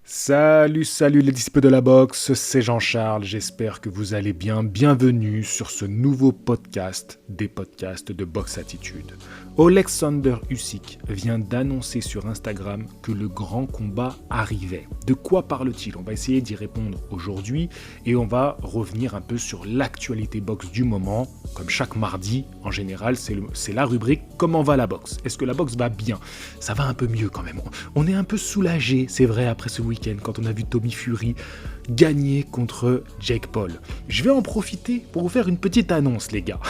Salut les disciples de la boxe, c'est Jean-Charles, j'espère que vous allez bien. Bienvenue sur ce nouveau podcast des podcasts de Boxe Attitude. Oleksandr Usyk vient d'annoncer sur Instagram que le grand combat arrivait. De quoi parle-t-il? On va essayer d'y répondre aujourd'hui et on va revenir un peu sur l'actualité boxe du moment. Comme chaque mardi, en général, c'est la rubrique « Comment va la boxe ?» Est-ce que la boxe va bien? Ça va un peu mieux quand même. On est un peu soulagé, c'est vrai, après ce week-end, quand on a vu Tommy Fury gagner contre Jake Paul. Je vais en profiter pour vous faire une petite annonce, les gars.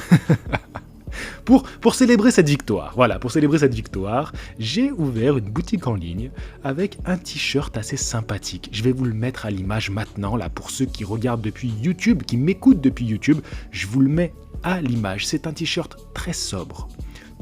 Pour célébrer cette victoire, j'ai ouvert une boutique en ligne avec un t-shirt assez sympathique. Je vais vous le mettre à l'image maintenant, là, pour ceux qui regardent depuis YouTube, qui m'écoutent depuis YouTube, je vous le mets à l'image. C'est un t-shirt très sobre,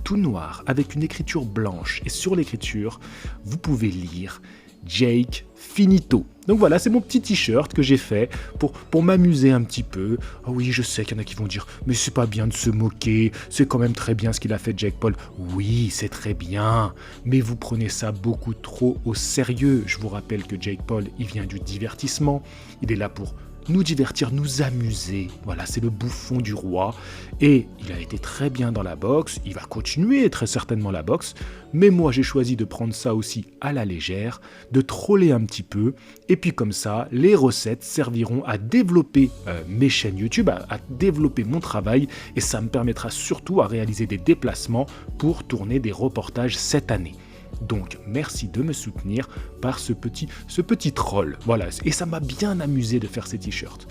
tout noir, avec une écriture blanche. Et sur l'écriture, vous pouvez lire Jake Finito. Donc voilà, c'est mon petit t-shirt que j'ai fait pour m'amuser un petit peu. Ah oui, je sais qu'il y en a qui vont dire « Mais c'est pas bien de se moquer, c'est quand même très bien ce qu'il a fait Jake Paul. » Oui, c'est très bien, mais vous prenez ça beaucoup trop au sérieux. Je vous rappelle que Jake Paul, il vient du divertissement, il est là pour nous divertir, nous amuser. Voilà, c'est le bouffon du roi. Et il a été très bien dans la boxe, il va continuer très certainement la boxe, mais moi j'ai choisi de prendre ça aussi à la légère, de troller un petit peu, et puis comme ça, les recettes serviront à développer mes chaînes YouTube, à développer mon travail, et ça me permettra surtout à réaliser des déplacements pour tourner des reportages cette année. Donc, merci de me soutenir par ce petit troll. Voilà, et ça m'a bien amusé de faire ces t-shirts.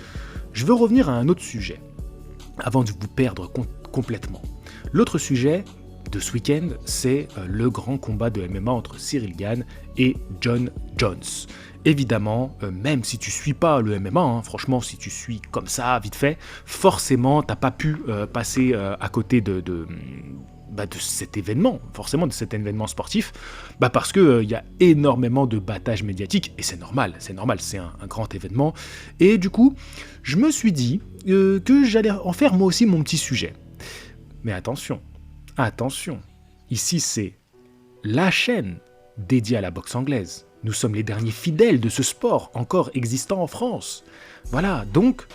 Je veux revenir à un autre sujet, avant de vous perdre complètement. L'autre sujet de ce week-end, c'est le grand combat de MMA entre Cyril Gane et Jon Jones. Évidemment, même si tu suis pas le MMA, franchement, si tu suis comme ça, vite fait, forcément, t'as pas pu passer à côté de cet événement, forcément de cet événement sportif, parce que y a énormément de battage médiatique, et c'est normal, c'est un grand événement, et du coup, je me suis dit que j'allais en faire moi aussi mon petit sujet. Mais attention, ici c'est la chaîne dédiée à la boxe anglaise. Nous sommes les derniers fidèles de ce sport encore existant en France. Voilà, donc,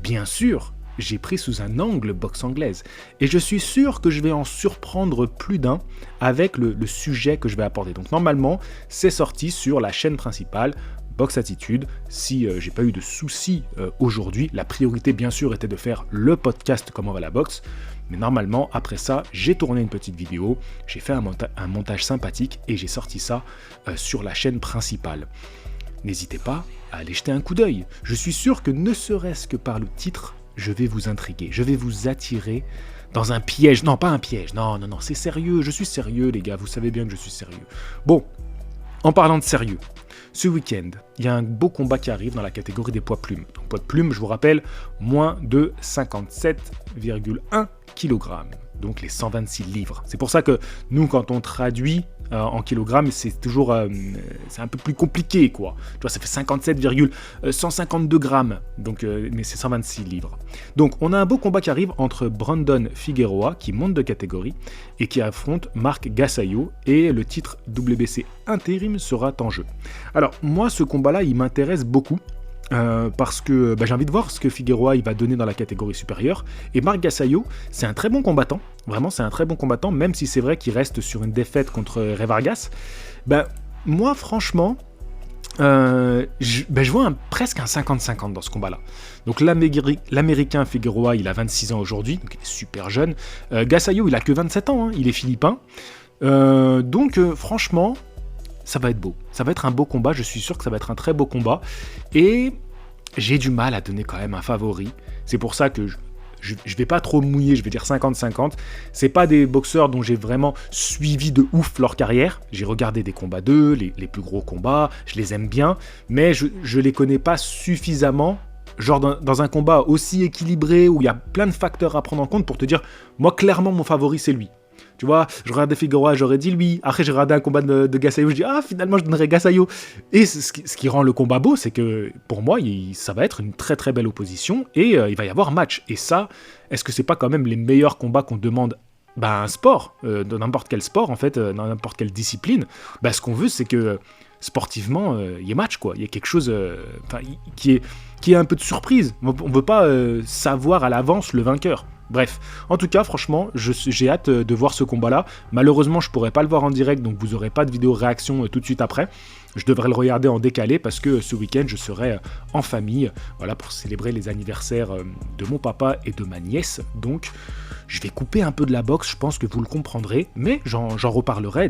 bien sûr, j'ai pris sous un angle boxe anglaise. Et je suis sûr que je vais en surprendre plus d'un avec le sujet que je vais aborder. Donc normalement, c'est sorti sur la chaîne principale, Boxe Attitude. Si j'ai pas eu de soucis aujourd'hui, la priorité bien sûr était de faire le podcast Comment va la boxe. Mais normalement, après ça, j'ai tourné une petite vidéo, j'ai fait un montage sympathique et j'ai sorti ça sur la chaîne principale. N'hésitez pas à aller jeter un coup d'œil. Je suis sûr que ne serait-ce que par le titre, je vais vous intriguer, je vais vous attirer dans un piège. Non, pas un piège, non, c'est sérieux, je suis sérieux les gars, vous savez bien que je suis sérieux. Bon, en parlant de sérieux, ce week-end, il y a un beau combat qui arrive dans la catégorie des poids plumes. Donc poids de plumes, je vous rappelle, moins de 57,1 kg, donc les 126 livres. C'est pour ça que nous, quand on traduit en kilogrammes, c'est toujours c'est un peu plus compliqué, quoi. Tu vois, ça fait 57,152 grammes, donc, mais c'est 126 livres. Donc, on a un beau combat qui arrive entre Brandon Figueroa, qui monte de catégorie, et qui affronte Marc Gassayo, et le titre WBC intérim sera en jeu. Alors, moi, ce combat-là, il m'intéresse beaucoup, parce que j'ai envie de voir ce que Figueroa il va donner dans la catégorie supérieure. Et Marc Gassayo, c'est un très bon combattant. Vraiment, c'est un très bon combattant, même si c'est vrai qu'il reste sur une défaite contre Ray Vargas. Moi, franchement, je vois presque un 50-50 dans ce combat-là. Donc l'Américain Figueroa, il a 26 ans aujourd'hui, donc il est super jeune. Gassayo, il a que 27 ans, il est philippin. Donc franchement, ça va être beau. Ça va être un beau combat, je suis sûr que ça va être un très beau combat. Et j'ai du mal à donner quand même un favori. C'est pour ça que je vais pas trop mouiller, je vais dire 50-50. C'est pas des boxeurs dont j'ai vraiment suivi de ouf leur carrière. J'ai regardé des combats d'eux, les plus gros combats, je les aime bien, mais je les connais pas suffisamment. Genre dans un combat aussi équilibré, où il y a plein de facteurs à prendre en compte pour te dire, moi clairement mon favori c'est lui. Tu vois, je regardais Figueroa, j'aurais dit lui. Après, j'ai regardé un combat de Gassayo, je dis finalement, je donnerais Gassayo. Et ce qui rend le combat beau, c'est que pour moi, ça va être une très très belle opposition et il va y avoir match. Et ça, est-ce que c'est pas quand même les meilleurs combats qu'on demande à un sport, dans n'importe quel sport en fait, dans n'importe quelle discipline? Ce qu'on veut, c'est que sportivement, il y a match, quoi. Il y a quelque chose qui est un peu de surprise. On ne veut pas savoir à l'avance le vainqueur. Bref, en tout cas, franchement, j'ai hâte de voir ce combat-là. Malheureusement, je ne pourrai pas le voir en direct, donc vous n'aurez pas de vidéo réaction tout de suite après. Je devrais le regarder en décalé parce que ce week-end, je serai en famille, voilà, pour célébrer les anniversaires de mon papa et de ma nièce. Donc, je vais couper un peu de la boxe, je pense que vous le comprendrez, mais j'en reparlerai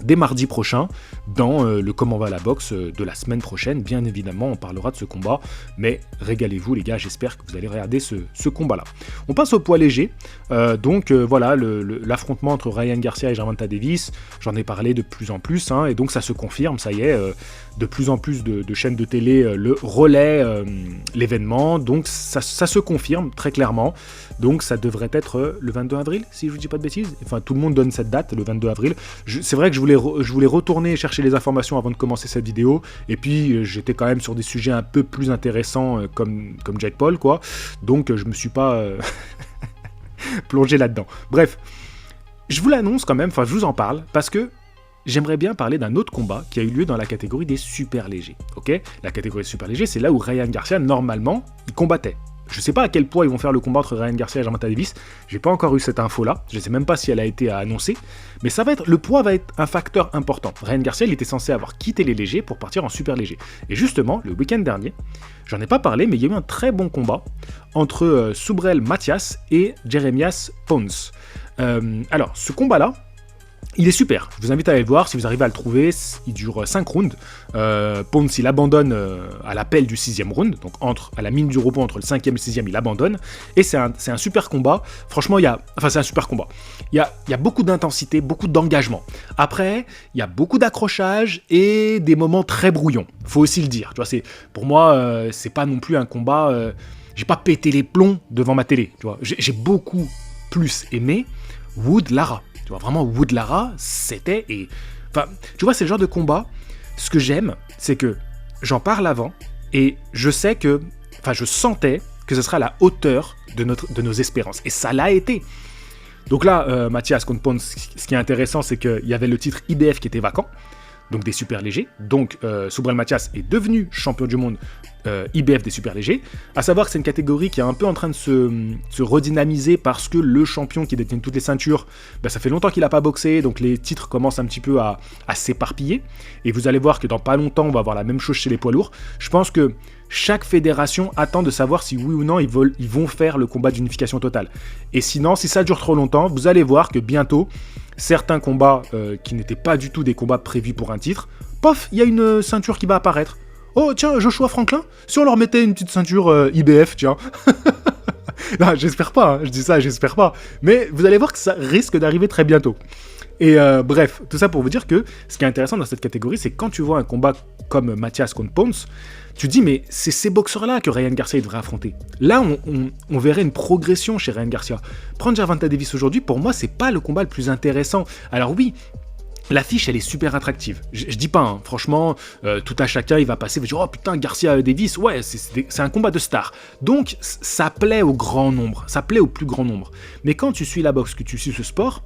dès mardi prochain, dans le Comment va la boxe de la semaine prochaine. Bien évidemment, on parlera de ce combat, mais régalez-vous les gars, j'espère que vous allez regarder ce combat-là. On passe au poids léger, voilà, l'affrontement entre Ryan Garcia et Gervonta Davis, j'en ai parlé de plus en plus, et donc ça se confirme, ça y est, de plus en plus de chaînes de télé le relaient l'événement, donc ça se confirme très clairement, donc ça devrait être le 22 avril, si je ne vous dis pas de bêtises, enfin tout le monde donne cette date, le 22 avril, c'est vrai que je voulais retourner chercher les informations avant de commencer cette vidéo, et puis j'étais quand même sur des sujets un peu plus intéressants comme Jake Paul, quoi, donc je me suis pas plongé là-dedans. Bref, je vous l'annonce quand même, enfin je vous en parle, parce que j'aimerais bien parler d'un autre combat qui a eu lieu dans la catégorie des super légers, ok ? La catégorie des super légers, c'est là où Ryan Garcia, normalement, il combattait. Je sais pas à quel poids ils vont faire le combat entre Ryan Garcia et Gervonta Davis, j'ai pas encore eu cette info-là, je sais même pas si elle a été annoncée, mais le poids va être un facteur important. Ryan Garcia, il était censé avoir quitté les légers pour partir en super léger. Et justement, le week-end dernier, j'en ai pas parlé, mais il y a eu un très bon combat entre Subriel Matias et Jeremias Pons. Alors, ce combat-là, il est super, je vous invite à aller le voir, si vous arrivez à le trouver, il dure 5 rounds, Pons il abandonne à l'appel du 6e round, donc à la mine du repos entre le 5e et le 6e il abandonne, et c'est un super combat, franchement c'est un super combat, il y a beaucoup d'intensité, beaucoup d'engagement, après il y a beaucoup d'accrochage et des moments très brouillons, faut aussi le dire, tu vois, pour moi c'est pas non plus un combat, j'ai pas pété les plombs devant ma télé, tu vois, j'ai beaucoup plus aimé Wood Lara. Tu vois, vraiment, Wood Lara, c'était... Enfin, tu vois, c'est le genre de combat, ce que j'aime, c'est que j'en parle avant, et je sais que... Enfin, je sentais que ce sera à la hauteur de nos espérances. Et ça l'a été. Donc là, Mathias contre Pons, ce qui est intéressant, c'est qu'il y avait le titre IBF qui était vacant, donc des super légers. Donc, Subriel Matias est devenu champion du monde IBF des super légers. À savoir que c'est une catégorie qui est un peu en train de se redynamiser parce que le champion qui détient toutes les ceintures, ça fait longtemps qu'il n'a pas boxé, donc les titres commencent un petit peu à s'éparpiller. Et vous allez voir que dans pas longtemps, on va avoir la même chose chez les poids lourds. Je pense que chaque fédération attend de savoir si oui ou non ils vont faire le combat d'unification totale. Et sinon, si ça dure trop longtemps, vous allez voir que bientôt, certains combats qui n'étaient pas du tout des combats prévus pour un titre, pof, il y a une ceinture qui va apparaître. Oh tiens, Joshua Franklin, si on leur mettait une petite ceinture IBF, tiens. Non, j'espère pas, je dis ça, j'espère pas. Mais vous allez voir que ça risque d'arriver très bientôt. Et bref, tout ça pour vous dire que ce qui est intéressant dans cette catégorie, c'est que quand tu vois un combat comme Matias contre Pons, tu te dis mais c'est ces boxeurs-là que Ryan Garcia devrait affronter. Là, on verrait une progression chez Ryan Garcia. Prendre Gervonta Davis aujourd'hui, pour moi, c'est pas le combat le plus intéressant. Alors oui, l'affiche, elle est super attractive. Je dis pas, franchement, tout à chacun, il va passer, il va dire « Oh putain, Garcia Davis, ouais, c'est un combat de stars. » Donc, ça plaît au grand nombre, ça plaît au plus grand nombre. Mais quand tu suis la boxe, que tu suis ce sport,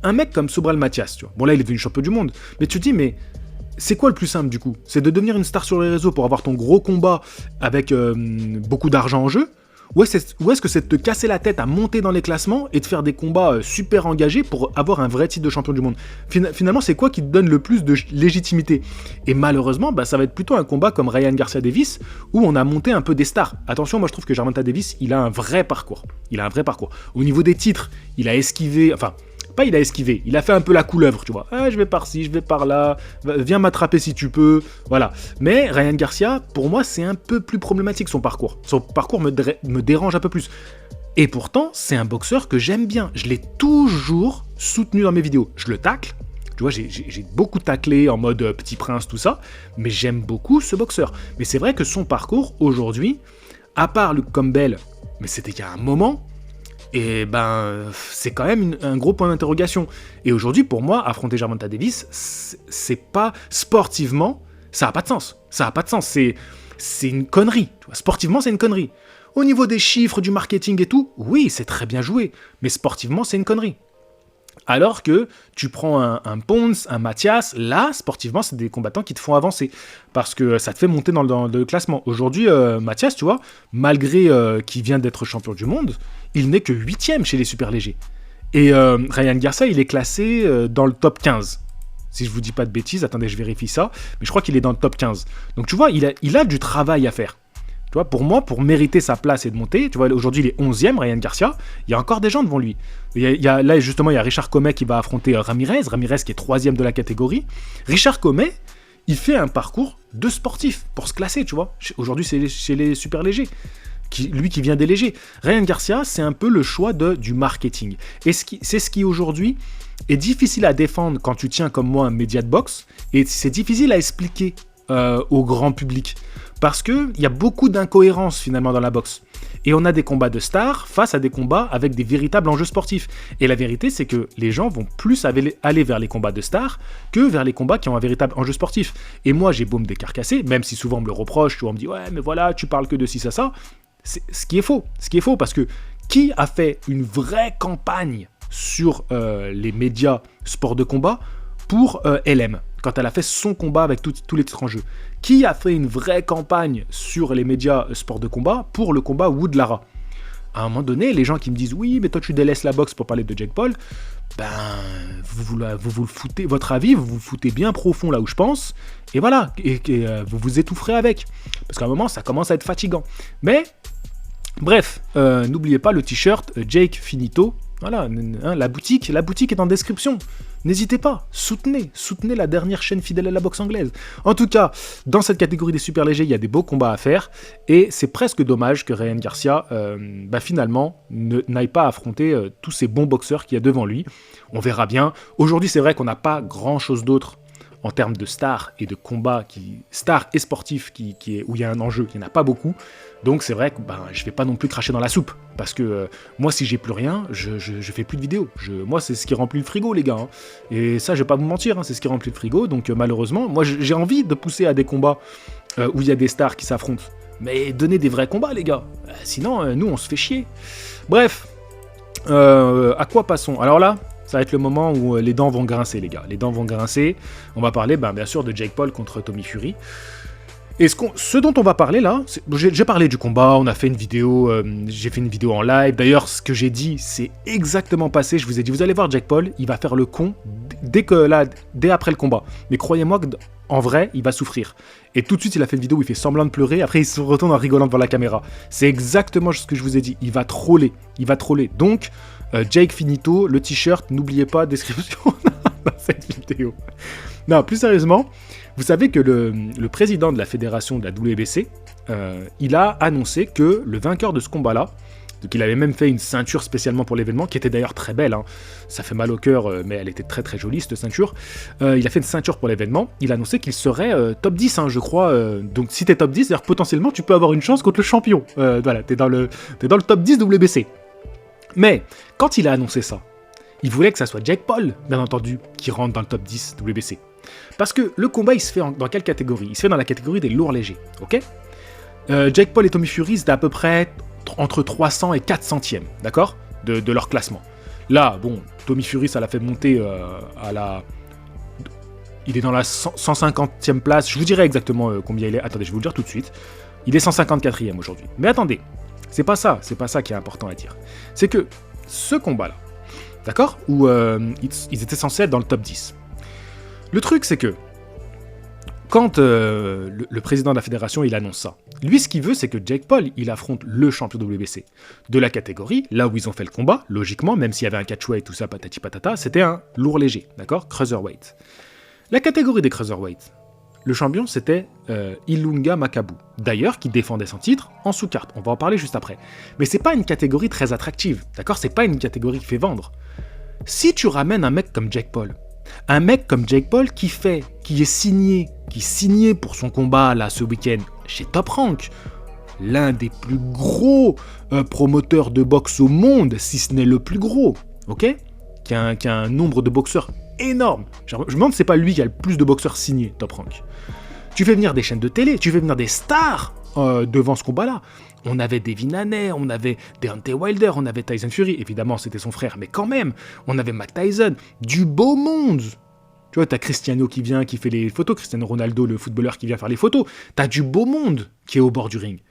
un mec comme Subriel Matias, tu vois, bon là, il est devenu champion du monde, mais tu te dis « Mais c'est quoi le plus simple du coup ? C'est de devenir une star sur les réseaux pour avoir ton gros combat avec beaucoup d'argent en jeu ? Ou est-ce que c'est de te casser la tête à monter dans les classements et de faire des combats super engagés pour avoir un vrai titre de champion du monde ? Finalement, c'est quoi qui te donne le plus de légitimité ? Et malheureusement, ça va être plutôt un combat comme Ryan Garcia Davis où on a monté un peu des stars. Attention, moi je trouve que Gervonta Davis, il a un vrai parcours. Au niveau des titres, il a esquivé... Enfin, pas il a esquivé, il a fait un peu la couleuvre, tu vois. Ah, je vais par-ci, je vais par-là, viens m'attraper si tu peux, voilà. Mais Ryan Garcia, pour moi, c'est un peu plus problématique son parcours. Son parcours me dérange un peu plus. Et pourtant, c'est un boxeur que j'aime bien. Je l'ai toujours soutenu dans mes vidéos. Je le tacle, tu vois, j'ai beaucoup taclé en mode Petit Prince, tout ça, mais j'aime beaucoup ce boxeur. Mais c'est vrai que son parcours, aujourd'hui, à part Luke Campbell, mais c'était il y a un moment... Et c'est quand même un gros point d'interrogation. Et aujourd'hui, pour moi, affronter Gervonta Davis, c'est pas sportivement, ça a pas de sens. Ça a pas de sens. C'est une connerie. Tu vois, sportivement, c'est une connerie. Au niveau des chiffres, du marketing et tout, oui, c'est très bien joué. Mais sportivement, c'est une connerie. Alors que tu prends un Pons, un Mathias, là, sportivement, c'est des combattants qui te font avancer. Parce que ça te fait monter dans le classement. Aujourd'hui, Mathias, tu vois, malgré qu'il vient d'être champion du monde, il n'est que 8e chez les super légers. Et Ryan Garcia, il est classé dans le top 15. Si je vous dis pas de bêtises, attendez, je vérifie ça. Mais je crois qu'il est dans le top 15. Donc tu vois, il a du travail à faire. Tu vois, pour moi, pour mériter sa place et de monter, tu vois, aujourd'hui il est 11e, Ryan Garcia, il y a encore des gens devant lui. Là, justement, il y a Richard Commey qui va affronter Ramirez qui est 3e de la catégorie. Richard Commey, il fait un parcours de sportif pour se classer, tu vois. Aujourd'hui, c'est chez les super légers. Lui qui vient des légers. Ryan Garcia, c'est un peu le choix du marketing. Et c'est ce qui aujourd'hui est difficile à défendre quand tu tiens comme moi un média de boxe, et c'est difficile à expliquer au grand public. Parce qu'il y a beaucoup d'incohérences finalement dans la boxe. Et on a des combats de stars face à des combats avec des véritables enjeux sportifs. Et la vérité, c'est que les gens vont plus aller vers les combats de stars que vers les combats qui ont un véritable enjeu sportif. Et moi, j'ai beau me décarcasser, même si souvent on me le reproche, on me dit « Ouais, mais voilà, tu parles que de ci, ça ». C'est ce qui est faux. Ce qui est faux, parce que qui a fait une vraie campagne sur les médias sport de combat pour LM, quand elle a fait son combat avec tous les titres en jeu? Qui a fait une vraie campagne sur les médias sport de combat pour le combat Wood-Lara? À un moment donné, les gens qui me disent « Oui, mais toi tu délaisses la boxe pour parler de Jake Paul », ben, vous le foutez, votre avis, vous le foutez bien profond là où je pense, et voilà, et vous vous étoufferez avec. Parce qu'à un moment, ça commence à être fatigant. Mais, bref, n'oubliez pas le t-shirt Jake Finito. Voilà, hein, la boutique est en description. N'hésitez pas, soutenez la dernière chaîne fidèle à la boxe anglaise. En tout cas, dans cette catégorie des super légers, il y a des beaux combats à faire, et c'est presque dommage que Ryan Garcia, finalement, n'aille pas affronter tous ces bons boxeurs qu'il y a devant lui. On verra bien. Aujourd'hui, c'est vrai qu'on n'a pas grand-chose d'autre en termes de stars et de combats, stars et sportifs où il y a un enjeu, il n'y en a pas beaucoup. Donc c'est vrai que je ne vais pas non plus cracher dans la soupe. Parce que moi, si j'ai plus rien, je fais plus de vidéos. Moi, c'est ce qui remplit le frigo, les gars. Hein. Et ça, je vais pas vous mentir, hein, c'est ce qui remplit le frigo. Donc malheureusement, moi, j'ai envie de pousser à des combats où il y a des stars qui s'affrontent. Mais donnez des vrais combats, les gars. Sinon, nous, on se fait chier. Bref, à quoi passons? Alors là, ça va être le moment où les dents vont grincer, les gars. Les dents vont grincer. On va parler, bien sûr, de Jake Paul contre Tommy Fury. Et ce dont on va parler là, j'ai parlé du combat, on a fait une vidéo, j'ai fait une vidéo en live. D'ailleurs, ce que j'ai dit, c'est exactement passé. Je vous ai dit, vous allez voir Jake Paul, il va faire le con dès après le combat. Mais croyez-moi qu'en vrai, il va souffrir. Et tout de suite, il a fait une vidéo où il fait semblant de pleurer. Après, il se retourne en rigolant devant la caméra. C'est exactement ce que je vous ai dit. Il va troller. Donc, Jake Finito, le t-shirt, n'oubliez pas, description dans cette vidéo. Non, plus sérieusement, vous savez que le président de la fédération de la WBC, il a annoncé que le vainqueur de ce combat-là, donc il avait même fait une ceinture spécialement pour l'événement, qui était d'ailleurs très belle, hein. Ça fait mal au cœur, mais elle était très très jolie cette ceinture. Il a fait une ceinture pour l'événement, il a annoncé qu'il serait top 10, hein, je crois. Donc si t'es top 10, c'est-à-dire potentiellement tu peux avoir une chance contre le champion. Voilà, t'es dans le top 10 WBC. Mais quand il a annoncé ça, il voulait que ça soit Jake Paul, bien entendu, qui rentre dans le top 10 WBC. Parce que le combat, il se fait dans quelle catégorie? Il se fait dans la catégorie des lourds légers, ok? Jake Paul et Tommy Fury, c'était à peu près entre 300 et 400e, d'accord, de leur classement. Là, bon, Tommy Fury, ça l'a fait monter il est dans la 150e place. Je vous dirai exactement combien il est. Attendez, je vais vous le dire tout de suite. Il est 154e aujourd'hui. Mais attendez, c'est pas ça qui est important à dire. C'est que ce combat-là, d'accord, où ils étaient censés être dans le top 10. Le truc, c'est que quand le président de la fédération, il annonce ça, lui, ce qu'il veut, c'est que Jake Paul, il affronte le champion WBC de la catégorie, là où ils ont fait le combat, logiquement, même s'il y avait un catchweight, tout ça, patati patata, c'était un lourd léger, d'accord, cruiserweight. La catégorie des cruiserweight, le champion, c'était Ilunga Makabu, d'ailleurs, qui défendait son titre en sous-carte. On va en parler juste après. Mais c'est pas une catégorie très attractive, d'accord, c'est pas une catégorie qui fait vendre. Si tu ramènes un mec comme Jake Paul, qui est signé pour son combat là ce week-end chez Top Rank, l'un des plus gros promoteurs de boxe au monde, si ce n'est le plus gros, ok, qui a un nombre de boxeurs énorme. Je me demande si c'est pas lui qui a le plus de boxeurs signés Top Rank. Tu fais venir des chaînes de télé, tu fais venir des stars devant ce combat-là. On avait Devin Haney, on avait Deontay Wilder, on avait Tyson Fury. Évidemment, c'était son frère, mais quand même. On avait Mike Tyson. Du beau monde. Tu vois, t'as Cristiano qui vient, qui fait les photos. Cristiano Ronaldo, le footballeur qui vient faire les photos. T'as du beau monde qui est au bord du ring.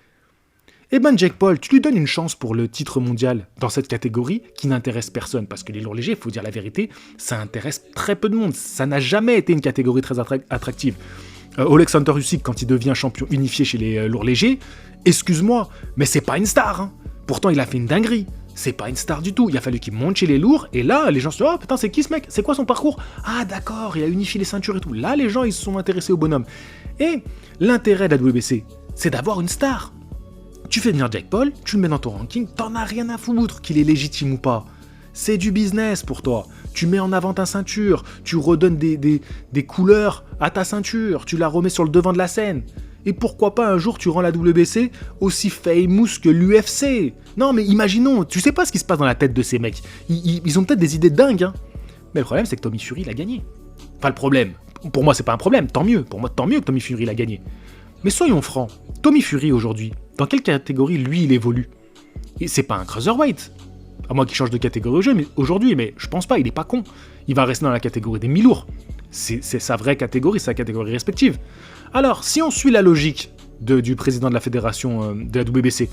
Eh ben, Jake Paul, tu lui donnes une chance pour le titre mondial dans cette catégorie qui n'intéresse personne. Parce que les lourds légers, il faut dire la vérité, ça intéresse très peu de monde. Ça n'a jamais été une catégorie très attractive. Oleksandr Usyk, quand il devient champion unifié chez les lourds légers, excuse-moi, mais c'est pas une star. Hein. Pourtant, il a fait une dinguerie. C'est pas une star du tout. Il a fallu qu'il monte chez les lourds. Et là, les gens se disent « Oh putain, c'est qui ce mec? C'est quoi son parcours ?» Ah d'accord, il a unifié les ceintures et tout. Là, les gens, ils se sont intéressés au bonhomme. Et l'intérêt de la WBC, c'est d'avoir une star. Tu fais venir Jake Paul, tu le mets dans ton ranking, t'en as rien à foutre qu'il est légitime ou pas. C'est du business pour toi. Tu mets en avant ta ceinture, tu redonnes des couleurs à ta ceinture, tu la remets sur le devant de la scène. Et pourquoi pas un jour tu rends la WBC aussi famous que l'UFC? Non mais imaginons, tu sais pas ce qui se passe dans la tête de ces mecs. Ils ont peut-être des idées dingues, hein. Mais le problème c'est que Tommy Fury l'a gagné. Enfin le problème, pour moi c'est pas un problème, tant mieux. Pour moi tant mieux que Tommy Fury l'a gagné. Mais soyons francs, Tommy Fury aujourd'hui, dans quelle catégorie lui il évolue? Et c'est pas un cruiserweight. À moins qu'il change de catégorie aujourd'hui, mais je pense pas, il est pas con. Il va rester dans la catégorie des mi-lourds. C'est sa vraie catégorie, sa catégorie respective. Alors, si on suit la logique du président de la fédération de la WBC,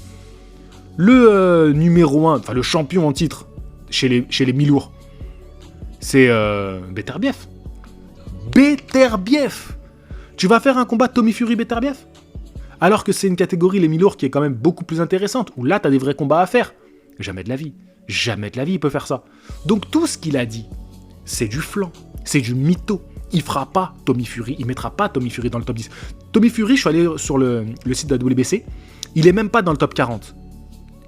le numéro 1, enfin le champion en titre chez les mi-lourds, c'est Beterbiev. Beterbiev! Tu vas faire un combat Tommy Fury-Beterbiev? Alors que c'est une catégorie, les mi-lourds, qui est quand même beaucoup plus intéressante, où là, t'as des vrais combats à faire. Jamais de la vie. Jamais de la vie, il peut faire ça. Donc tout ce qu'il a dit, c'est du flan, c'est du mytho. Il fera pas Tommy Fury, il mettra pas Tommy Fury dans le top 10. Tommy Fury, je suis allé sur le site de la WBC, il est même pas dans le top 40.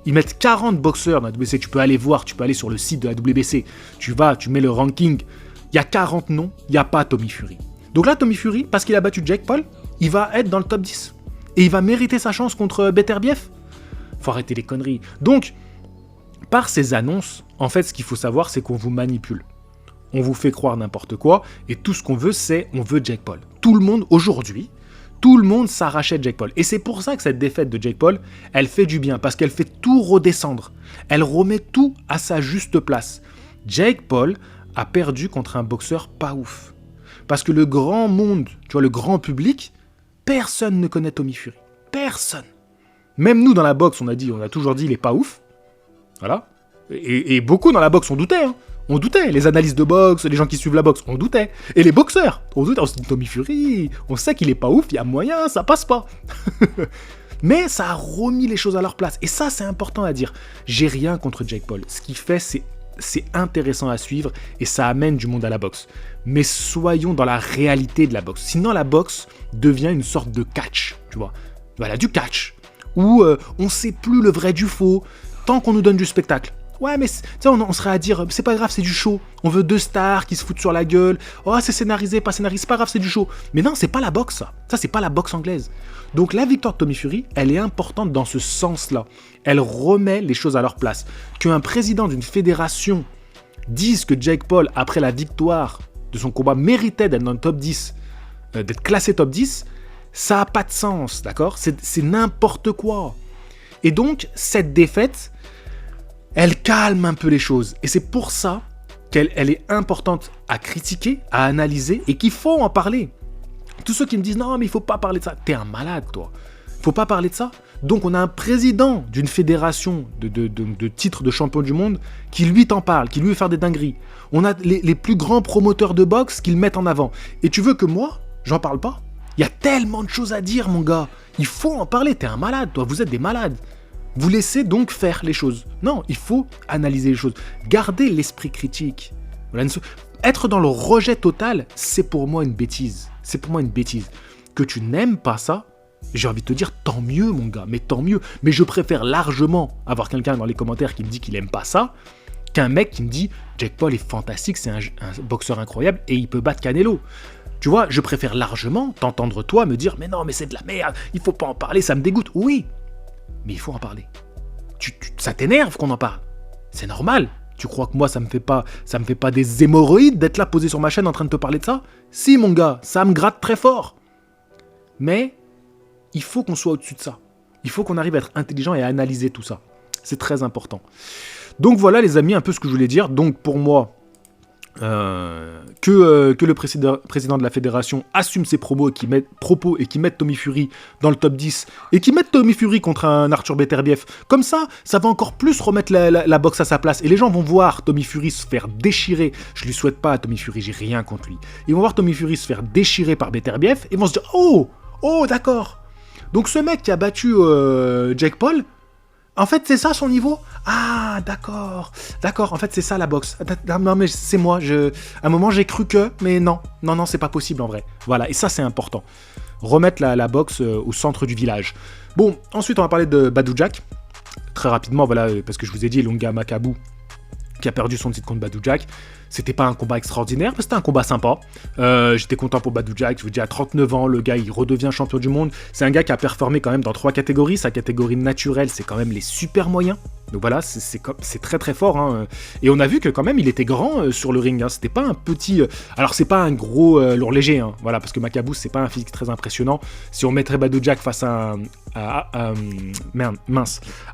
Ils mettent 40 boxeurs dans la WBC, tu peux aller voir, tu peux aller sur le site de la WBC, tu mets le ranking, il y a 40 noms, il n'y a pas Tommy Fury. Donc là, Tommy Fury, parce qu'il a battu Jake Paul, il va être dans le top 10. Et il va mériter sa chance contre Beterbiev. Faut arrêter les conneries. Donc, par ces annonces, en fait, ce qu'il faut savoir, c'est qu'on vous manipule. On vous fait croire n'importe quoi, et tout ce qu'on veut, on veut Jake Paul. Tout le monde, aujourd'hui, tout le monde s'arrachait de Jake Paul. Et c'est pour ça que cette défaite de Jake Paul, elle fait du bien, parce qu'elle fait tout redescendre. Elle remet tout à sa juste place. Jake Paul a perdu contre un boxeur pas ouf. Parce que le grand monde, tu vois, le grand public, personne ne connaît Tommy Fury. Personne. Même nous, dans la boxe, on a toujours dit, il est pas ouf. Voilà. Et beaucoup dans la boxe, on doutait. Hein. On doutait. Les analystes de boxe, les gens qui suivent la boxe, on doutait. Et les boxeurs, on doutait. On se dit, Tommy Fury, on sait qu'il est pas ouf, il y a moyen, ça passe pas. Mais ça a remis les choses à leur place. Et ça, c'est important à dire. J'ai rien contre Jake Paul. Ce qu'il fait, c'est intéressant à suivre et ça amène du monde à la boxe. Mais soyons dans la réalité de la boxe. Sinon, la boxe devient une sorte de catch, tu vois. Voilà, du catch. Où on sait plus le vrai du faux, tant qu'on nous donne du spectacle. Ouais, mais on serait à dire, c'est pas grave, c'est du show. On veut deux stars qui se foutent sur la gueule. Oh, c'est scénarisé, pas scénarisé, c'est pas grave, c'est du show. Mais non, c'est pas la boxe, ça. Ça, c'est pas la boxe anglaise. Donc la victoire de Tommy Fury, elle est importante dans ce sens-là. Elle remet les choses à leur place. Qu'un président d'une fédération dise que Jake Paul, après la victoire de son combat, méritait d'être dans le top 10, d'être classé top 10, ça n'a pas de sens, d'accord ? C'est n'importe quoi. Et donc, cette défaite, elle calme un peu les choses. Et c'est pour ça qu'elle est importante à critiquer, à analyser, et qu'il faut en parler. Tous ceux qui me disent « Non, mais il ne faut pas parler de ça », t'es un malade, toi. Il ne faut pas parler de ça. Donc, on a un président d'une fédération de titres de champion du monde qui, lui, t'en parle, qui lui veut faire des dingueries. On a les plus grands promoteurs de boxe qui le mettent en avant. Et tu veux que moi, j'en parle pas ? Il y a tellement de choses à dire, mon gars. Il faut en parler. T'es un malade, toi. Vous êtes des malades. Vous laissez donc faire les choses. Non, il faut analyser les choses. Gardez l'esprit critique. Voilà, être dans le rejet total, c'est pour moi une bêtise. C'est pour moi une bêtise. Que tu n'aimes pas ça, j'ai envie de te dire, tant mieux, mon gars, mais tant mieux. Mais je préfère largement avoir quelqu'un dans les commentaires qui me dit qu'il aime pas ça, qu'un mec qui me dit, Jake Paul est fantastique, c'est un boxeur incroyable et il peut battre Canelo. Tu vois, je préfère largement t'entendre toi me dire, mais non, mais c'est de la merde, il faut pas en parler, ça me dégoûte. Oui, mais il faut en parler. Ça t'énerve qu'on en parle. C'est normal. Tu crois que moi, ça me fait pas des hémorroïdes d'être là posé sur ma chaîne en train de te parler de ça ? Si, mon gars, ça me gratte très fort. Mais il faut qu'on soit au-dessus de ça. Il faut qu'on arrive à être intelligent et à analyser tout ça. C'est très important. Donc voilà les amis, un peu ce que je voulais dire. Donc pour moi, que le président de la fédération assume ses propos et qu'il mette Tommy Fury dans le top 10 et qu'il mette Tommy Fury contre un Arthur Beterbiev. Comme ça va encore plus remettre la boxe à sa place et les gens vont voir Tommy Fury se faire déchirer. Je lui souhaite pas à Tommy Fury, j'ai rien contre lui. Ils vont voir Tommy Fury se faire déchirer par Beterbiev et vont se dire oh d'accord. Donc ce mec qui a battu Jake Paul, en fait, c'est ça son niveau? Ah, d'accord, en fait, c'est ça la boxe. Non, mais c'est moi, à un moment, j'ai cru que, mais non, c'est pas possible en vrai. Voilà, et ça, c'est important. Remettre la boxe au centre du village. Bon, ensuite, on va parler de Badou Jack. Très rapidement, voilà, parce que je vous ai dit, Lunga Makabu, qui a perdu son titre contre Badou Jack. C'était pas un combat extraordinaire, mais c'était un combat sympa. J'étais content pour Badou Jack. Je vous dis, à 39 ans, le gars, il redevient champion du monde. C'est un gars qui a performé quand même dans 3 catégories. Sa catégorie naturelle, c'est quand même les super moyens. Donc voilà, c'est très très fort. Hein. Et on a vu que quand même, il était grand sur le ring. Hein. C'était pas un petit... Alors, c'est pas un gros lourd léger. Hein. Voilà, parce que Makabu, c'est pas un physique très impressionnant. Si on mettrait Badou Jack face à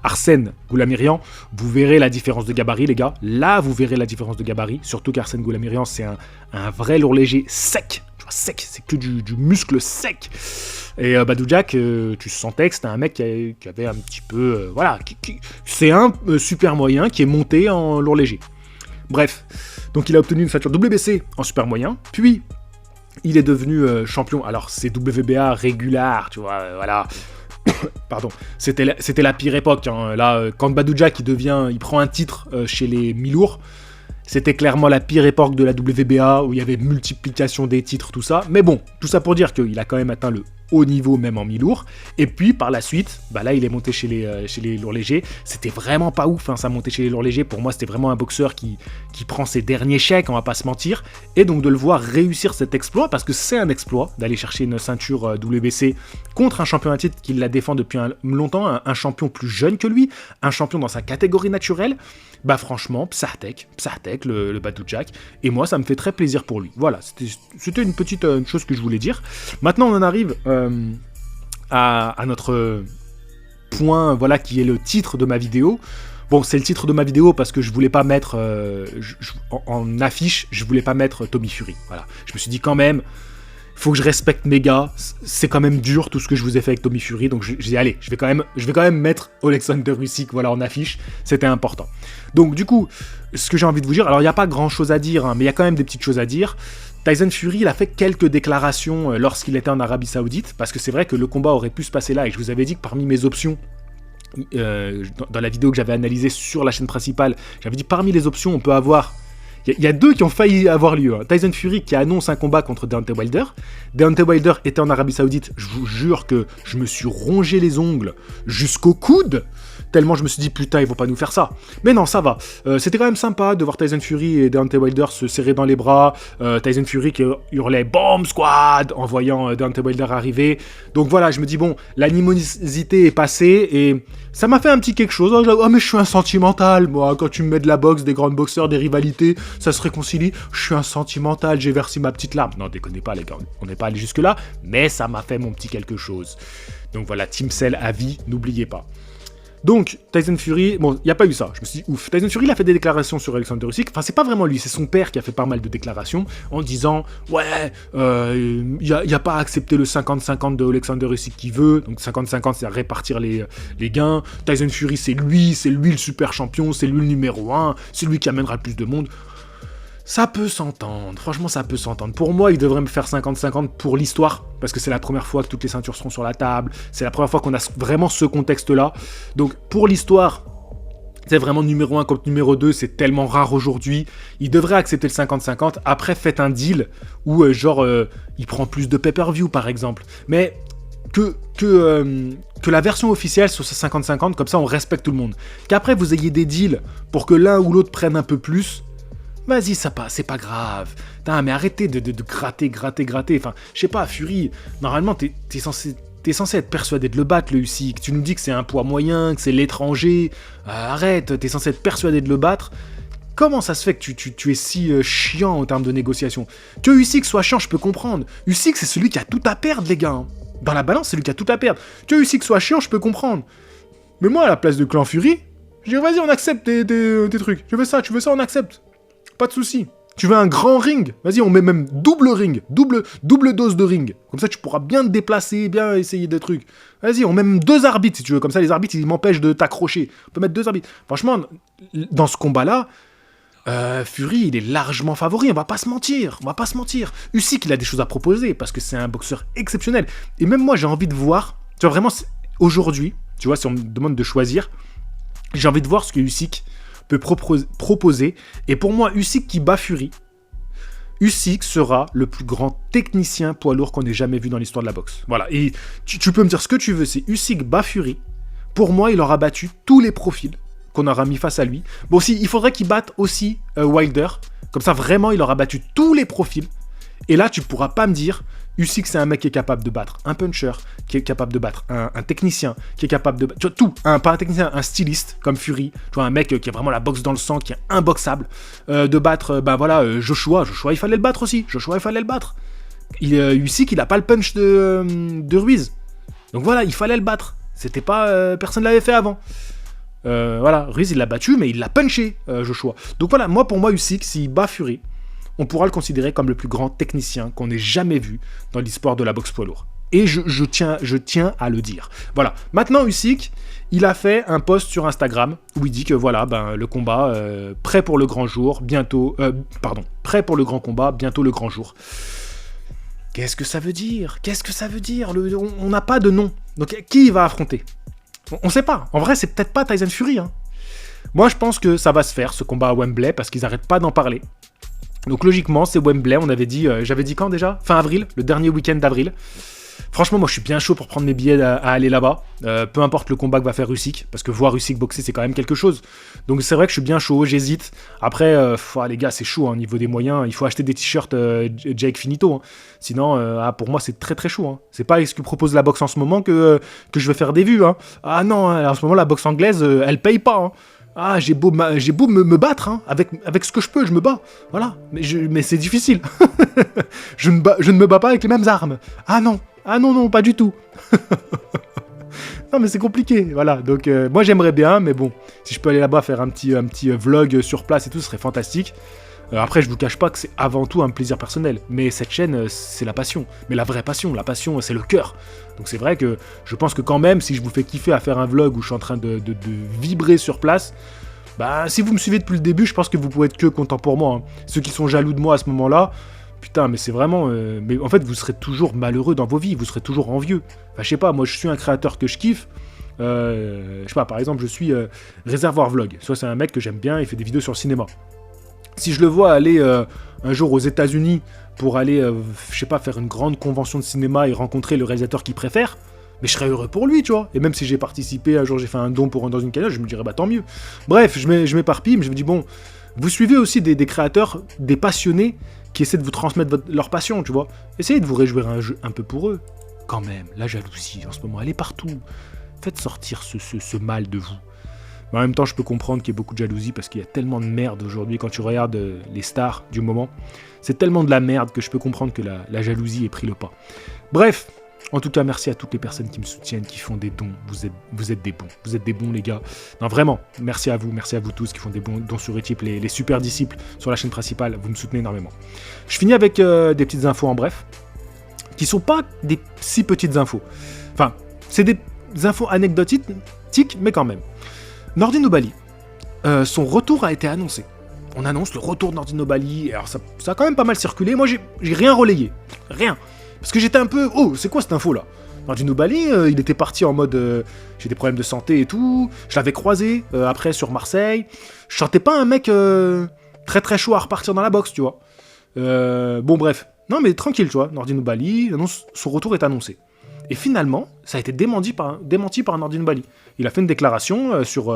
Arsène Goulamirian, vous verrez la différence de gabarit, les gars. Là, vous verrez la différence de gabarit. Surtout qu'Arsène Goulamirian, c'est un vrai lourd léger sec. Tu vois, sec, c'est que du muscle sec. Et Badou Jack, tu sentais que c'était un mec qui avait un petit peu... voilà, c'est un super moyen qui est monté en lourd léger. Bref, donc il a obtenu une ceinture WBC en super moyen, puis il est devenu champion. Alors c'est WBA régulier, tu vois, voilà... Pardon, c'était la pire époque. Hein. Là, quand Badou Jack il prend un titre chez les mi-lourds, c'était clairement la pire époque de la WBA où il y avait multiplication des titres, tout ça. Mais bon, tout ça pour dire qu'il a quand même atteint le haut niveau, même en mi-lourd. Et puis par la suite, là il est monté chez les lourds légers. C'était vraiment pas ouf, hein, ça monter chez les lourds légers. Pour moi, c'était vraiment un boxeur qui prend ses derniers chèques, on va pas se mentir. Et donc de le voir réussir cet exploit, parce que c'est un exploit d'aller chercher une ceinture WBC contre un champion à titre qui la défend depuis longtemps, un champion plus jeune que lui, un champion dans sa catégorie naturelle. Franchement, Psartek, le Badou Jack, et moi ça me fait très plaisir pour lui. Voilà, c'était une petite chose que je voulais dire. Maintenant on en arrive à notre point, voilà, qui est le titre de ma vidéo. Bon, c'est le titre de ma vidéo parce que je voulais pas mettre en affiche, je voulais pas mettre Tommy Fury. Voilà, je me suis dit quand même, faut que je respecte mes gars, c'est quand même dur tout ce que je vous ai fait avec Tommy Fury, donc j'ai dit allez, je vais quand même mettre Alexander Usyk, voilà, en affiche, c'était important. Donc du coup, ce que j'ai envie de vous dire, alors il n'y a pas grand chose à dire, hein, mais il y a quand même des petites choses à dire. Tyson Fury, il a fait quelques déclarations lorsqu'il était en Arabie Saoudite, parce que c'est vrai que le combat aurait pu se passer là, et je vous avais dit que parmi mes options, dans la vidéo que j'avais analysée sur la chaîne principale, j'avais dit parmi les options, on peut avoir... Il y a 2 qui ont failli avoir lieu. Hein. Tyson Fury qui annonce un combat contre Deontay Wilder. Deontay Wilder était en Arabie Saoudite. Je vous jure que je me suis rongé les ongles jusqu'au coude. Tellement je me suis dit, putain, ils vont pas nous faire ça. Mais non, ça va. C'était quand même sympa de voir Tyson Fury et Deontay Wilder se serrer dans les bras. Tyson Fury qui hurlait Bomb Squad en voyant Deontay Wilder arriver. Donc voilà, je me dis, bon, l'animosité est passée et ça m'a fait un petit quelque chose. Oh, mais je suis un sentimental, moi. Quand tu me mets de la boxe, des grands boxeurs, des rivalités, ça se réconcilie. Je suis un sentimental, j'ai versé ma petite larme. Non, déconnez pas, les gars, on n'est pas allé jusque-là, mais ça m'a fait mon petit quelque chose. Donc voilà, Team Cell à vie, n'oubliez pas. Donc, Tyson Fury, bon, il n'y a pas eu ça, je me suis dit, ouf. Tyson Fury, il a fait des déclarations sur Alexander Usyk, enfin, c'est pas vraiment lui, c'est son père qui a fait pas mal de déclarations, en disant, ouais, il n'y a pas à accepter le 50-50 de Alexander Usyk qui veut, donc 50-50, c'est à répartir les gains, Tyson Fury, c'est lui le super champion, c'est lui le numéro 1, c'est lui qui amènera le plus de monde. Ça peut s'entendre, franchement ça peut s'entendre. Pour moi, il devrait me faire 50-50 pour l'histoire, parce que c'est la première fois que toutes les ceintures seront sur la table, c'est la première fois qu'on a vraiment ce contexte-là. Donc pour l'histoire, c'est vraiment numéro 1 contre numéro 2, c'est tellement rare aujourd'hui. Il devrait accepter le 50-50, après faites un deal où il prend plus de pay-per-view par exemple. Mais que la version officielle soit 50-50, comme ça on respecte tout le monde. Qu'après vous ayez des deals pour que l'un ou l'autre prenne un peu plus, vas-y, ça passe, c'est pas grave. Putain, mais arrêtez de gratter. Enfin, je sais pas, Fury, normalement, t'es censé être persuadé de le battre, le Usyk. Tu nous dis que c'est un poids moyen, que c'est l'étranger. Arrête, t'es censé être persuadé de le battre. Comment ça se fait que tu es si chiant en termes de négociation? Que Usyk soit chiant, je peux comprendre. Usyk, c'est celui qui a tout à perdre, les gars. Dans la balance, c'est lui qui a tout à perdre. Que Usyk soit chiant, je peux comprendre. Mais moi, à la place de Clan Fury, je dis vas-y, on accepte tes trucs. Tu veux ça, on accepte. Pas de souci. Tu veux un grand ring? Vas-y, on met même double ring, double dose de ring. Comme ça, tu pourras bien te déplacer, bien essayer des trucs. Vas-y, on met même 2 arbitres si tu veux. Comme ça, les arbitres, ils m'empêchent de t'accrocher. On peut mettre 2 arbitres. Franchement, dans ce combat-là, Fury, il est largement favori. On va pas se mentir. Usyk, il a des choses à proposer parce que c'est un boxeur exceptionnel. Et même moi, j'ai envie de voir. Tu vois, vraiment, aujourd'hui, tu vois, si on me demande de choisir, j'ai envie de voir ce que Usyk peut proposer. Et pour moi, Usyk qui bat Fury, Usyk sera le plus grand technicien poids lourd qu'on ait jamais vu dans l'histoire de la boxe. Voilà, et tu peux me dire ce que tu veux, c'est Usyk bat Fury. Pour moi, il aura battu tous les profils qu'on aura mis face à lui. Bon, aussi, il faudrait qu'il batte aussi Wilder. Comme ça, vraiment, il aura battu tous les profils. Et là, tu pourras pas me dire, Usyk, c'est un mec qui est capable de battre un puncher, qui est capable de battre un technicien, qui est capable de battre... Tu vois, tout, pas un technicien, un styliste, comme Fury. Tu vois, un mec qui a vraiment la boxe dans le sang, qui est imboxable. De battre, Joshua. Joshua, il fallait le battre aussi. Usyk, il a pas le punch de Ruiz. Donc voilà, il fallait le battre. C'était pas... personne l'avait fait avant. Ruiz, il l'a battu, mais il l'a punché, Joshua. Donc voilà, pour moi, Usyk, s'il bat Fury, on pourra le considérer comme le plus grand technicien qu'on ait jamais vu dans l'histoire de la boxe poids lourd. Et je tiens à le dire. Voilà. Maintenant, Usyk, il a fait un post sur Instagram où il dit que voilà, le combat, prêt pour le grand jour, bientôt... prêt pour le grand combat, bientôt le grand jour. Qu'est-ce que ça veut dire? On n'a pas de nom. Donc, qui il va affronter? On sait pas. En vrai, c'est peut-être pas Tyson Fury. Hein. Moi, je pense que ça va se faire, ce combat à Wembley, parce qu'ils n'arrêtent pas d'en parler. Donc logiquement, c'est Wembley, on avait dit, j'avais dit quand déjà? Fin avril, le dernier week-end d'avril. Franchement, moi je suis bien chaud pour prendre mes billets à aller là-bas. Peu importe le combat que va faire Usyk, parce que voir Usyk boxer, c'est quand même quelque chose. Donc c'est vrai que je suis bien chaud, j'hésite. Après, les gars, c'est chaud, au niveau des moyens. Il faut acheter des t-shirts Jake Finito. Hein. Sinon, pour moi, c'est très très chaud. Hein. C'est pas ce que propose la boxe en ce moment que je vais faire des vues. Hein. Ah non, en ce moment, la boxe anglaise, elle paye pas. Hein. Ah, j'ai beau me battre, hein, avec ce que je peux, je me bats. Voilà, mais c'est difficile. je ne me bats pas avec les mêmes armes. Ah non, pas du tout. Non, mais c'est compliqué, voilà. Donc, moi, j'aimerais bien, mais bon, si je peux aller là-bas faire un petit vlog sur place et tout, ce serait fantastique. Après, je vous cache pas que c'est avant tout un plaisir personnel. Mais cette chaîne, c'est la passion. Mais la vraie passion, c'est le cœur. Donc c'est vrai que je pense que quand même, si je vous fais kiffer à faire un vlog où je suis en train de vibrer sur place, si vous me suivez depuis le début, je pense que vous pouvez être que content pour moi. Hein. Ceux qui sont jaloux de moi à ce moment-là, putain, mais c'est vraiment... mais en fait, vous serez toujours malheureux dans vos vies, vous serez toujours envieux. Enfin, je sais pas, moi je suis un créateur que je kiffe. Je sais pas, par exemple, je suis Réservoir Vlog. Soit c'est un mec que j'aime bien, il fait des vidéos sur le cinéma. Si je le vois aller un jour aux États-Unis pour aller, je sais pas, faire une grande convention de cinéma et rencontrer le réalisateur qu'il préfère, mais je serais heureux pour lui, tu vois. Et même si j'ai participé, un jour j'ai fait un don dans une cagnotte, je me dirais, tant mieux. Bref, je m'éparpille, mais je me dis, bon, vous suivez aussi des créateurs, des passionnés qui essaient de vous transmettre leur passion, tu vois. Essayez de vous réjouir un peu pour eux. Quand même, la jalousie, en ce moment, elle est partout. Faites sortir ce mal de vous. Mais en même temps, je peux comprendre qu'il y ait beaucoup de jalousie parce qu'il y a tellement de merde aujourd'hui. Quand tu regardes les stars du moment, c'est tellement de la merde que je peux comprendre que la jalousie ait pris le pas. Bref, en tout cas, merci à toutes les personnes qui me soutiennent, qui font des dons. Vous êtes des bons. Vous êtes des bons, les gars. Non, vraiment, merci à vous tous qui font des bons dons sur Utip, les super disciples sur la chaîne principale. Vous me soutenez énormément. Je finis avec des petites infos en bref, qui sont pas des si petites infos. Enfin, c'est des infos anecdotiques, mais quand même. Nordine Oubaly, son retour a été annoncé. On annonce le retour de Nordine Oubaly. Alors ça a quand même pas mal circulé. Moi, j'ai rien relayé. Rien. Parce que j'étais un peu... Oh, c'est quoi cette info-là? Nordine Oubaly, il était parti en mode... j'ai des problèmes de santé et tout. Je l'avais croisé après sur Marseille. Je sentais pas un mec très très chaud à repartir dans la boxe, tu vois. Bon, bref. Non, mais tranquille, tu vois. Nordine Oubaly, son retour est annoncé. Et finalement, ça a été démenti par Nordine Oubaly. Il a fait une déclaration sur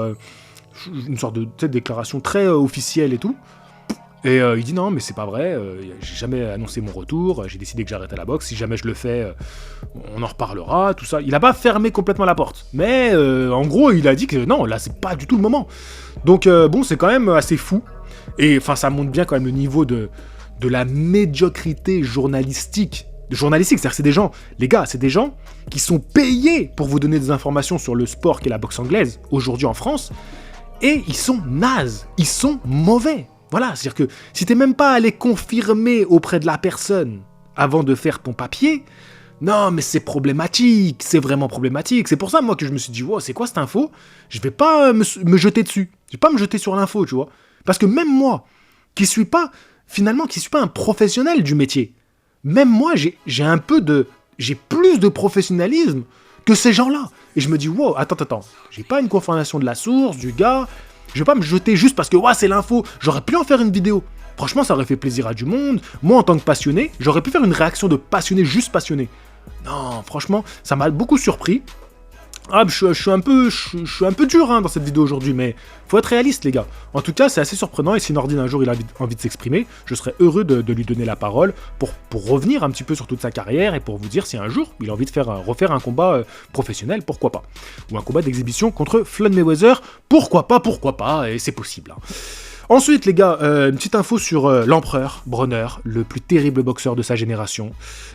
une sorte de déclaration très officielle et tout. Et il dit non, mais c'est pas vrai, j'ai jamais annoncé mon retour, j'ai décidé que j'arrêtais la boxe, si jamais je le fais, on en reparlera, tout ça. Il a pas fermé complètement la porte, mais en gros, il a dit que non, là, c'est pas du tout le moment. Donc bon, c'est quand même assez fou. Et enfin, ça montre bien quand même le niveau de la médiocrité journalistique journalistique. C'est-à-dire que c'est des gens, les gars, c'est des gens qui sont payés pour vous donner des informations sur le sport qu'est la boxe anglaise, aujourd'hui en France, et ils sont nazes, ils sont mauvais. Voilà, c'est-à-dire que si t'es même pas allé confirmer auprès de la personne avant de faire ton papier, non mais c'est problématique, c'est vraiment problématique. C'est pour ça moi que je me suis dit, wow, c'est quoi cette info? Je vais pas me jeter dessus, je vais pas me jeter sur l'info, tu vois. Parce que même moi, qui suis pas un professionnel du métier, même moi j'ai plus de professionnalisme que ces gens-là. Et je me dis, wow, attends, j'ai pas une confirmation de la source, du gars, je vais pas me jeter juste parce que ouais, c'est l'info, j'aurais pu en faire une vidéo. Franchement, ça aurait fait plaisir à du monde. Moi, en tant que passionné, j'aurais pu faire une réaction de passionné, juste passionné. Non, franchement, ça m'a beaucoup surpris. Ah, je suis un peu dur dans cette vidéo aujourd'hui, mais faut être réaliste, les gars. En tout cas, c'est assez surprenant, et si Nordine un jour il a envie de s'exprimer, je serais heureux de lui donner la parole pour revenir un petit peu sur toute sa carrière et pour vous dire si un jour il a envie de refaire un combat professionnel, pourquoi pas. Ou un combat d'exhibition contre Floyd Mayweather, pourquoi pas, et c'est possible. Ensuite, les gars, une petite info sur l'empereur Broner, le plus terrible boxeur de sa génération.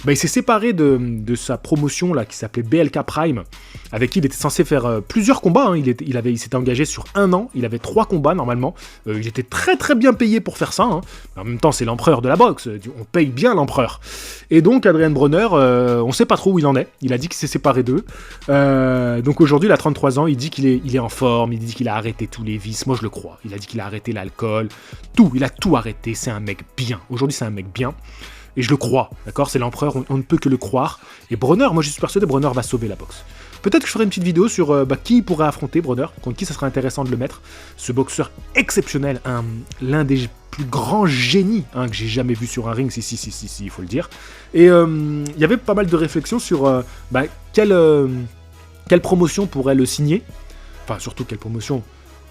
Il s'est séparé de sa promotion là, qui s'appelait BLK Prime, avec qui il était censé faire plusieurs combats. Hein. Il s'était engagé sur 1 an, il avait 3 combats normalement. Il était très très bien payé pour faire ça. Hein. En même temps, c'est l'empereur de la boxe, on paye bien l'empereur. Et donc, Adrian Broner, on sait pas trop où il en est. Il a dit qu'il s'est séparé d'eux. Donc aujourd'hui, il a 33 ans, il dit qu'il est en forme, il dit qu'il a arrêté tous les vices. Moi, je le crois. Il a dit qu'il a arrêté l'alcool. Tout, il a tout arrêté, c'est un mec bien. Aujourd'hui, c'est un mec bien. Et je le crois, d'accord? C'est l'empereur, on ne peut que le croire. Et Broner, moi je suis persuadé, Broner va sauver la boxe. Peut-être que je ferai une petite vidéo sur qui pourrait affronter Broner, contre qui ça serait intéressant de le mettre. Ce boxeur exceptionnel, l'un des plus grands génies que j'ai jamais vu sur un ring, si, il faut le dire. Et il y avait pas mal de réflexions sur quelle promotion pourrait le signer. Enfin, surtout quelle promotion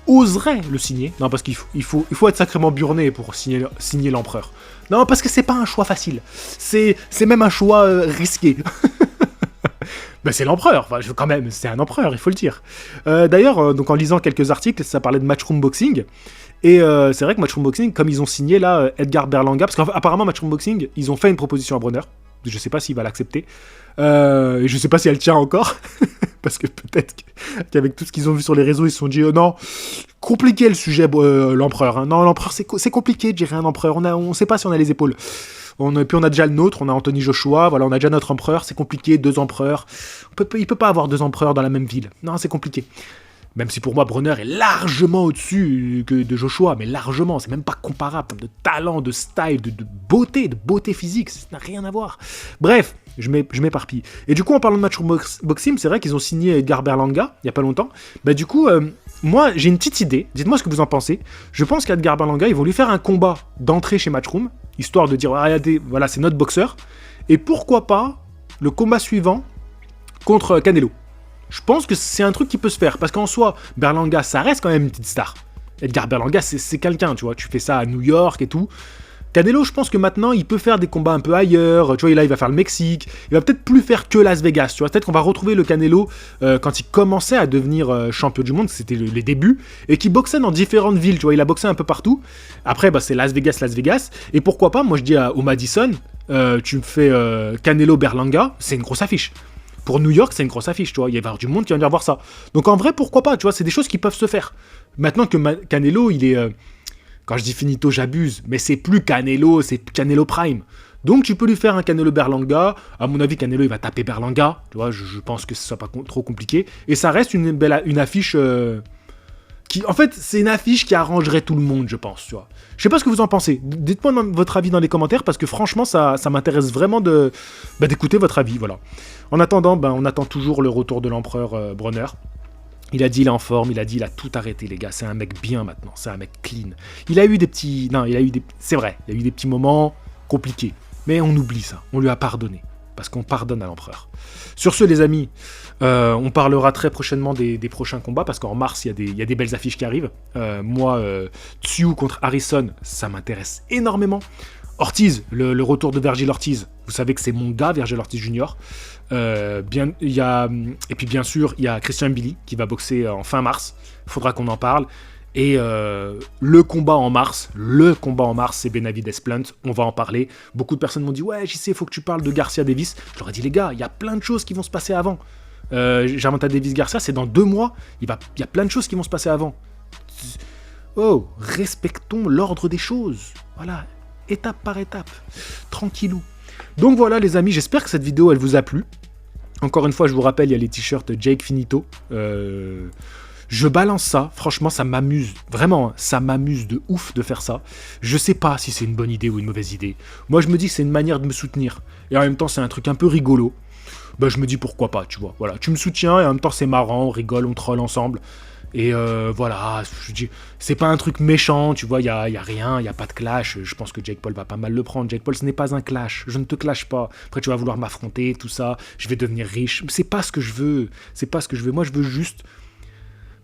oserait le signer. Non, parce qu'il faut être sacrément burné pour signer l'empereur. Non, parce que c'est pas un choix facile. C'est même un choix risqué. C'est l'empereur, enfin, quand même, c'est un empereur, il faut le dire. D'ailleurs, donc en lisant quelques articles, ça parlait de Matchroom Boxing. Et c'est vrai que Matchroom Boxing, comme ils ont signé là Edgar Berlanga, parce qu'apparemment Matchroom Boxing, ils ont fait une proposition à Broner. Je sais pas s'il va l'accepter. Et je sais pas si elle tient encore. Parce que peut-être qu'avec tout ce qu'ils ont vu sur les réseaux, ils se sont dit non, compliqué le sujet, l'empereur. Hein. Non, l'empereur, c'est compliqué de gérer un empereur. On sait pas si on a les épaules. Puis on a déjà le nôtre, on a Anthony Joshua, voilà, on a déjà notre empereur, c'est compliqué, 2 empereurs. Il peut pas avoir 2 empereurs dans la même ville. Non, c'est compliqué. Même si pour moi, Broner est largement au-dessus de Joshua, mais largement, c'est même pas comparable en termes de talent, de style, de beauté physique, ça n'a rien à voir. Bref, je m'éparpille. Et du coup, en parlant de Matchroom Boxing, c'est vrai qu'ils ont signé Edgar Berlanga, il y a pas longtemps. Du coup, moi, j'ai une petite idée, dites-moi ce que vous en pensez. Je pense qu'Edgar Berlanga, ils vont lui faire un combat d'entrée chez Matchroom, histoire de dire, regardez, voilà, c'est notre boxeur. Et pourquoi pas le combat suivant contre Canelo. Je pense que c'est un truc qui peut se faire, parce qu'en soi, Berlanga, ça reste quand même une petite star. Edgar Berlanga, c'est quelqu'un, tu vois, tu fais ça à New York et tout. Canelo, je pense que maintenant, il peut faire des combats un peu ailleurs, tu vois, là, il va faire le Mexique, il va peut-être plus faire que Las Vegas, tu vois, peut-être qu'on va retrouver le Canelo quand il commençait à devenir champion du monde, c'était les débuts, et qui boxait dans différentes villes, tu vois, il a boxé un peu partout. Après, c'est Las Vegas, et pourquoi pas, moi je dis au Madison, tu me fais Canelo-Berlanga, c'est une grosse affiche. Pour New York, c'est une grosse affiche, tu vois. Il va y avoir du monde qui va venir voir ça. Donc en vrai, pourquoi pas, tu vois, c'est des choses qui peuvent se faire. Maintenant que Canelo, il est... quand je dis finito, j'abuse, mais c'est plus Canelo, c'est Canelo Prime. Donc tu peux lui faire un Canelo Berlanga. À mon avis, Canelo, il va taper Berlanga. Tu vois, je pense que ce soit pas trop compliqué. Et ça reste une affiche... en fait, c'est une affiche qui arrangerait tout le monde, je pense, tu vois. Je sais pas ce que vous en pensez. Dites-moi votre avis dans les commentaires, parce que franchement, ça m'intéresse vraiment d'écouter votre avis, voilà. En attendant, on attend toujours le retour de l'empereur Broner. Il a dit il est en forme, il a dit il a tout arrêté, les gars. C'est un mec bien maintenant, c'est un mec clean. Il a eu des petits... Non, c'est vrai, il a eu des petits moments compliqués. Mais on oublie ça, on lui a pardonné. Parce qu'on pardonne à l'empereur. Sur ce, les amis, on parlera très prochainement des prochains combats, parce qu'en mars, il y a des belles affiches qui arrivent. Moi, Tsu contre Harrison, ça m'intéresse énormément. Ortiz, le retour de Vergil Ortiz, vous savez que c'est mon gars, Vergil Ortiz Jr. Et puis bien sûr, il y a Christian Mbili qui va boxer en fin mars. Il faudra qu'on en parle. Et le combat en mars, c'est Benavidez Plant, on va en parler. Beaucoup de personnes m'ont dit, ouais, JC, il faut que tu parles de Garcia Davis. Je leur ai dit, les gars, il y a plein de choses qui vont se passer avant. Gervonta Davis Garcia, c'est dans 2 mois, il y a plein de choses qui vont se passer avant. Oh, respectons l'ordre des choses. Voilà, étape par étape, tranquillou. Donc voilà les amis, j'espère que cette vidéo elle vous a plu. Encore une fois, je vous rappelle, il y a les t-shirts Jake Finito. Je balance ça, franchement ça m'amuse, vraiment, ça m'amuse de ouf de faire ça. Je sais pas si c'est une bonne idée ou une mauvaise idée. Moi je me dis que c'est une manière de me soutenir. Et en même temps c'est un truc un peu rigolo. Bah je me dis pourquoi pas, tu vois. Voilà, tu me soutiens et en même temps c'est marrant, on rigole, on troll ensemble. Et voilà, je dis, c'est pas un truc méchant, tu vois, y a rien, y a pas de clash. Je pense que Jake Paul va pas mal le prendre. Jake Paul, ce n'est pas un clash, je ne te clash pas. Après, tu vas vouloir m'affronter, tout ça, je vais devenir riche. C'est pas ce que je veux, c'est pas ce que je veux. Moi, je veux juste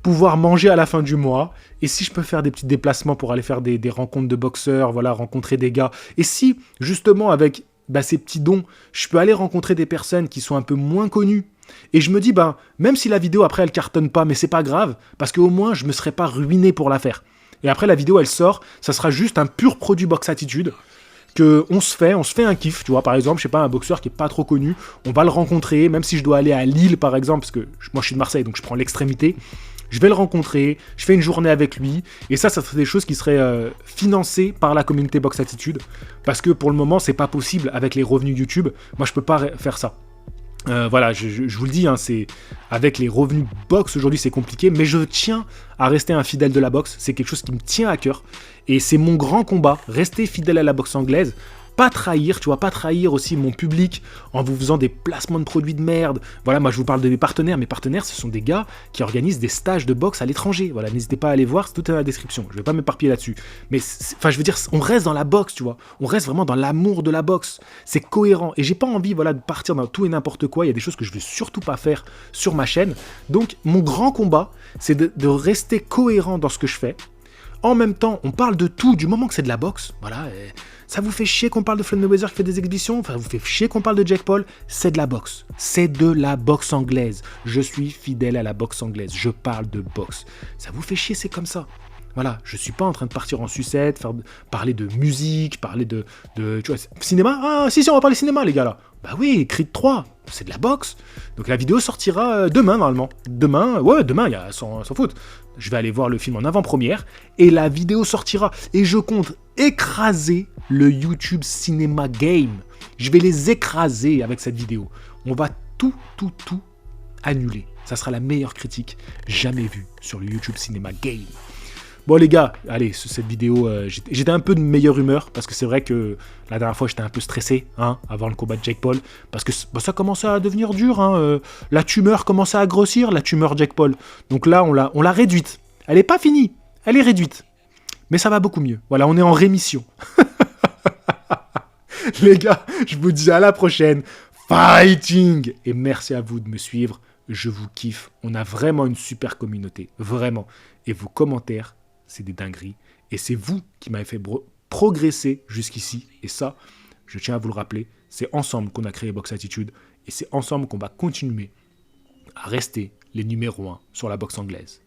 pouvoir manger à la fin du mois. Et si je peux faire des petits déplacements pour aller faire des rencontres de boxeurs, voilà, rencontrer des gars. Et si, justement, avec ces petits dons, je peux aller rencontrer des personnes qui sont un peu moins connues. Et je me dis, même si la vidéo après elle cartonne pas, mais c'est pas grave, parce qu'au moins je me serais pas ruiné pour la faire. Et après la vidéo elle sort, ça sera juste un pur produit Box Attitude, que on se fait un kiff, tu vois, par exemple, je sais pas, un boxeur qui est pas trop connu, on va le rencontrer, même si je dois aller à Lille par exemple, parce que moi je suis de Marseille, donc je prends l'extrémité, je vais le rencontrer, je fais une journée avec lui, et ça serait des choses qui seraient financées par la communauté Box Attitude, parce que pour le moment c'est pas possible avec les revenus YouTube, moi je peux pas faire ça. Voilà, je vous le dis, hein, c'est avec les revenus box aujourd'hui c'est compliqué, mais je tiens à rester un fidèle de la boxe, c'est quelque chose qui me tient à cœur, et c'est mon grand combat, rester fidèle à la boxe anglaise, pas trahir, tu vois, pas trahir aussi mon public en vous faisant des placements de produits de merde. Voilà, moi je vous parle de mes partenaires ce sont des gars qui organisent des stages de boxe à l'étranger, voilà, n'hésitez pas à aller voir, c'est tout dans la description, je vais pas m'éparpiller là-dessus, mais enfin je veux dire, on reste dans la boxe, tu vois, on reste vraiment dans l'amour de la boxe, c'est cohérent, et j'ai pas envie, voilà, de partir dans tout et n'importe quoi, il y a des choses que je veux surtout pas faire sur ma chaîne, donc mon grand combat, c'est de rester cohérent dans ce que je fais. En même temps, on parle de tout, du moment que c'est de la boxe, voilà, ça vous fait chier qu'on parle de Floyd Mayweather qui fait des exhibitions, enfin, vous fait chier qu'on parle de Jake Paul, c'est de la boxe. C'est de la boxe anglaise. Je suis fidèle à la boxe anglaise, je parle de boxe. Ça vous fait chier, c'est comme ça. Voilà, je suis pas en train de partir en sucette, parler de musique, parler de tu vois, cinéma. Ah, si, on va parler cinéma, les gars, là. Bah oui, Creed 3, c'est de la boxe. Donc la vidéo sortira demain, normalement. Demain, il y a sans faute. Je vais aller voir le film en avant-première, et la vidéo sortira. Et je compte écraser le YouTube Cinéma Game. Je vais les écraser avec cette vidéo. On va tout annuler. Ça sera la meilleure critique jamais vue sur le YouTube Cinéma Game. Bon les gars, allez, cette vidéo, j'étais un peu de meilleure humeur, parce que c'est vrai que la dernière fois j'étais un peu stressé, hein, avant le combat de Jake Paul, parce que ça commençait à devenir dur, hein, la tumeur commençait à grossir, la tumeur Jake Paul. Donc là, on l'a réduite. Elle n'est pas finie, elle est réduite. Mais ça va beaucoup mieux. Voilà, on est en rémission. Les gars, je vous dis à la prochaine. Fighting! Et merci à vous de me suivre. Je vous kiffe. On a vraiment une super communauté. Vraiment. Et vos commentaires, c'est des dingueries. Et c'est vous qui m'avez fait progresser jusqu'ici. Et ça, je tiens à vous le rappeler, c'est ensemble qu'on a créé Box Attitude. Et c'est ensemble qu'on va continuer à rester les numéros 1 sur la boxe anglaise.